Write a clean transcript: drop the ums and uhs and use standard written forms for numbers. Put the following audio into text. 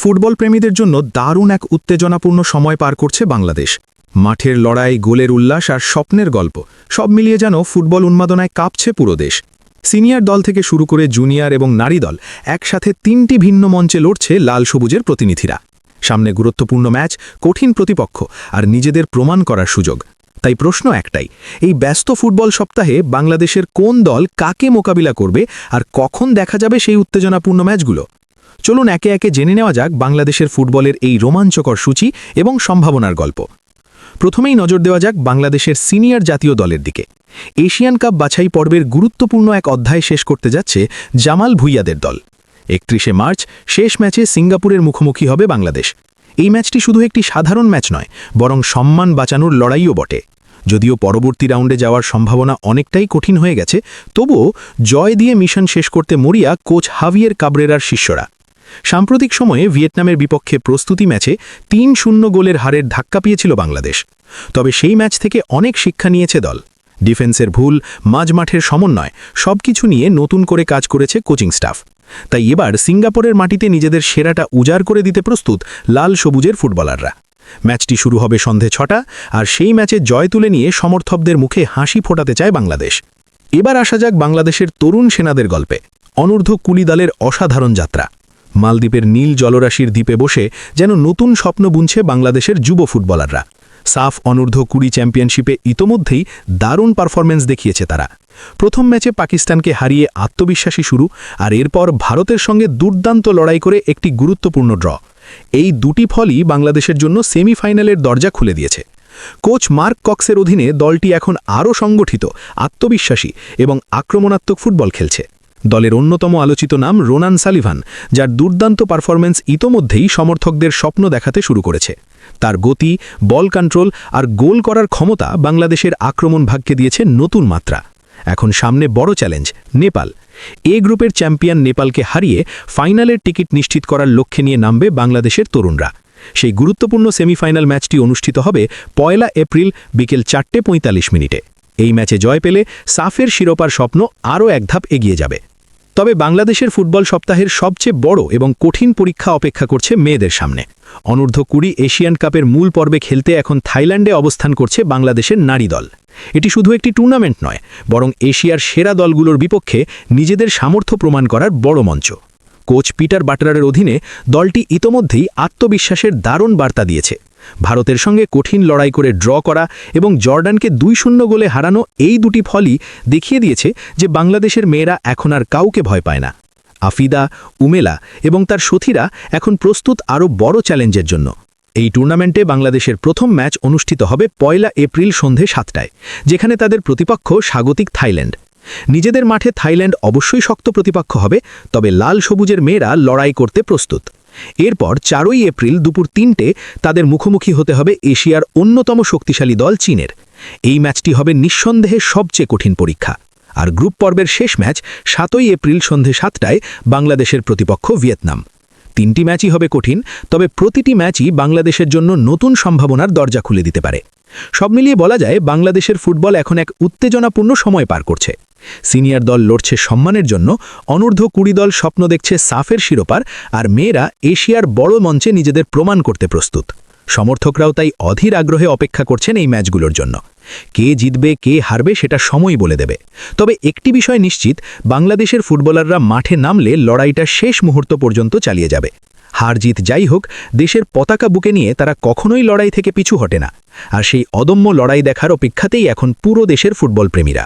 Football প্রেমীদের জন্য দারুণ এক উত্তেজনাপূর্ণ সময় পার করছে বাংলাদেশ। মাঠের লড়াই, গোলের উল্লাস আর স্বপ্নের গল্প সব মিলিয়ে যেন ফুটবল উন্মাদনায় কাঁপছে পুরো দেশ। সিনিয়র দল থেকে শুরু করে জুনিয়র এবং নারী দল একসাথে 3টি ভিন্ন মঞ্চে লড়ছে লাল সবুজের প্রতিনিধিরা। সামনে গুরুত্বপূর্ণ ম্যাচ, কঠিন প্রতিপক্ষ আর নিজেদের প্রমাণ করার সুযোগ। তাই প্রশ্ন একটাই, এই ব্যস্ত ফুটবল সপ্তাহে বাংলাদেশের কোন দল কাকে মোকাবিলা করবে আর কখন দেখা যাবে সেই উত্তেজনাপূর্ণ ম্যাচগুলো? চলুন একে একে জেনে নেওয়া যাক বাংলাদেশের ফুটবলের এই রোমাঞ্চকর সূচি এবং সম্ভাবনার গল্প। প্রথমেই নজর দেওয়া যাক বাংলাদেশের সিনিয়র জাতীয় দলের দিকে। এশিয়ান কাপ বাছাই পর্বের গুরুত্বপূর্ণ এক অধ্যায় শেষ করতে যাচ্ছে জামাল ভুঁইয়াদের দল। 31শে মার্চ শেষ ম্যাচে সিঙ্গাপুরের মুখোমুখি হবে বাংলাদেশ। এই ম্যাচটি শুধু একটি সাধারণ ম্যাচ নয়, বরং সম্মান বাঁচানোর লড়াইও বটে। যদিও পরবর্তী রাউন্ডে যাওয়ার সম্ভাবনা অনেকটাই কঠিন হয়ে গেছে, তবুও জয় দিয়ে মিশন শেষ করতে মরিয়া কোচ হাভিয়ের কাবরেরার শিষ্যরা। সাম্প্রতিক সময়ে ভিয়েতনামের বিপক্ষে প্রস্তুতি ম্যাচে ৩-০ গোলের হারের ধাক্কা পেয়েছিল বাংলাদেশ। তবে সেই ম্যাচ থেকে অনেক শিক্ষা নিয়েছে দল। ডিফেন্সের ভুল, মাঝমাঠের সমন্বয় সবকিছু নিয়ে নতুন করে কাজ করেছে কোচিং স্টাফ। তাই এবার সিঙ্গাপুরের মাটিতে নিজেদের সেরাটা উজাড় করে দিতে প্রস্তুত লাল সবুজের ফুটবলাররা। ম্যাচটি শুরু হবে সন্ধে ৬টা, আর সেই ম্যাচে জয় তুলে নিয়ে সমর্থকদের মুখে হাসি ফোটাতে চায় বাংলাদেশ। এবার আসা যাক বাংলাদেশের তরুণ সেনাদের গল্পে। অনূর্ধ্ব 20 দলের অসাধারণ যাত্রা। মালদ্বীপের নীল জলরাশির দ্বীপে বসে যেন নতুন স্বপ্ন বুনছে বাংলাদেশের যুব ফুটবলাররা। সাফ অনূর্ধ্ব 20 চ্যাম্পিয়নশিপে ইতোমধ্যেই দারুণ পারফরম্যান্স দেখিয়েছে তারা। প্রথম ম্যাচে পাকিস্তানকে হারিয়ে আত্মবিশ্বাসী শুরু, আর এরপর ভারতের সঙ্গে দুর্দান্ত লড়াই করে একটি গুরুত্বপূর্ণ ড্র। এই দুটি ফলই বাংলাদেশের জন্য সেমিফাইনালের দরজা খুলে দিয়েছে। কোচ মার্ক কক্সের অধীনে দলটি এখন আরও সংগঠিত, আত্মবিশ্বাসী এবং আক্রমণাত্মক ফুটবল খেলছে। দলের অন্যতম আলোচিত নাম রোনান সালিভান, যার দুর্দান্ত পারফরম্যান্স ইতোমধ্যেই সমর্থকদের স্বপ্ন দেখাতে শুরু করেছে। তার গতি, বল কন্ট্রোল আর গোল করার ক্ষমতা বাংলাদেশের আক্রমণ ভাগকে দিয়েছে নতুন মাত্রা। এখন সামনে বড় চ্যালেঞ্জ নেপাল। এ গ্রুপের চ্যাম্পিয়ন নেপালকে হারিয়ে ফাইনালের টিকিট নিশ্চিত করার লক্ষ্যে নিয়ে নামবে বাংলাদেশের তরুণরা। সেই গুরুত্বপূর্ণ সেমিফাইনাল ম্যাচটি অনুষ্ঠিত হবে 1 এপ্রিল বিকেল 4:45। এই ম্যাচে জয় পেলে সাফের শিরোপার স্বপ্ন আরও এক ধাপ এগিয়ে যাবে। তবে বাংলাদেশের ফুটবল সপ্তাহের সবচেয়ে বড় এবং কঠিন পরীক্ষা অপেক্ষা করছে মেয়েদের সামনে। অনূর্ধ্ব 20 এশিয়ান কাপের মূল পর্বে খেলতে এখন থাইল্যান্ডে অবস্থান করছে বাংলাদেশের নারী দল। এটি শুধু একটি টুর্নামেন্ট নয়, বরং এশিয়ার সেরা দলগুলোর বিপক্ষে নিজেদের সামর্থ্য প্রমাণ করার বড় মঞ্চ। কোচ পিটার বাটলারের অধীনে দলটি ইতোমধ্যেই আত্মবিশ্বাসের দারুণ বার্তা দিয়েছে। ভারতের সঙ্গে কঠিন লড়াই করে ড্র করা এবং জর্ডানকে 2-0 গোলে হারানো, এই দুটি ফলই দেখিয়ে দিয়েছে যে বাংলাদেশের মেয়েরা এখন আর কাউকে ভয় পায় না। আফিদা, উমেলা এবং তার সাথীরা এখন প্রস্তুত আরও বড় চ্যালেঞ্জের জন্য। এই টুর্নামেন্টে বাংলাদেশের প্রথম ম্যাচ অনুষ্ঠিত হবে 1 এপ্রিল সন্ধে 7টায়, যেখানে তাদের প্রতিপক্ষ স্বাগতিক থাইল্যান্ড। নিজেদের মাঠে থাইল্যান্ড অবশ্যই শক্ত প্রতিপক্ষ হবে, তবে লাল সবুজের মেয়েরা লড়াই করতে প্রস্তুত। এরপর 4 এপ্রিল দুপুর 3টে তাদের মুখোমুখি হতে হবে এশিয়ার অন্যতম শক্তিশালী দল চীনের। এই ম্যাচটি হবে নিঃসন্দেহে সবচেয়ে কঠিন পরীক্ষা। আর গ্রুপ পর্বের শেষ ম্যাচ 7 এপ্রিল সন্ধে 7টায় বাংলাদেশের প্রতিপক্ষ ভিয়েতনাম। 3টি ম্যাচই হবে কঠিন, তবে প্রতিটি ম্যাচই বাংলাদেশের জন্য নতুন সম্ভাবনার দরজা খুলে দিতে পারে। সব মিলিয়ে বলা যায় বাংলাদেশের ফুটবল এখন এক উত্তেজনাপূর্ণ সময় পার করছে। সিনিয়র দল লড়ছে সম্মানের জন্য, অনূর্ধ্ব 20 দল স্বপ্ন দেখছে সাফের শিরোপার, আর মেয়েরা এশিয়ার বড় মঞ্চে নিজেদের প্রমাণ করতে প্রস্তুত। সমর্থকরাও তাই অধীর আগ্রহে অপেক্ষা করছেন এই ম্যাচগুলোর জন্য। কে জিতবে, কে হারবে সেটা সময় বলে দেবে। তবে একটি বিষয় নিশ্চিত, বাংলাদেশের ফুটবলাররা মাঠে নামলে লড়াইটা শেষ মুহূর্ত পর্যন্ত চালিয়ে যাবে। হার জিত যাই হোক, দেশের পতাকা বুকে নিয়ে তারা কখনোই লড়াই থেকে পিছু হটে না। আর সেই অদম্য লড়াই দেখার অপেক্ষাতেই এখন পুরো দেশের ফুটবল প্রেমীরা।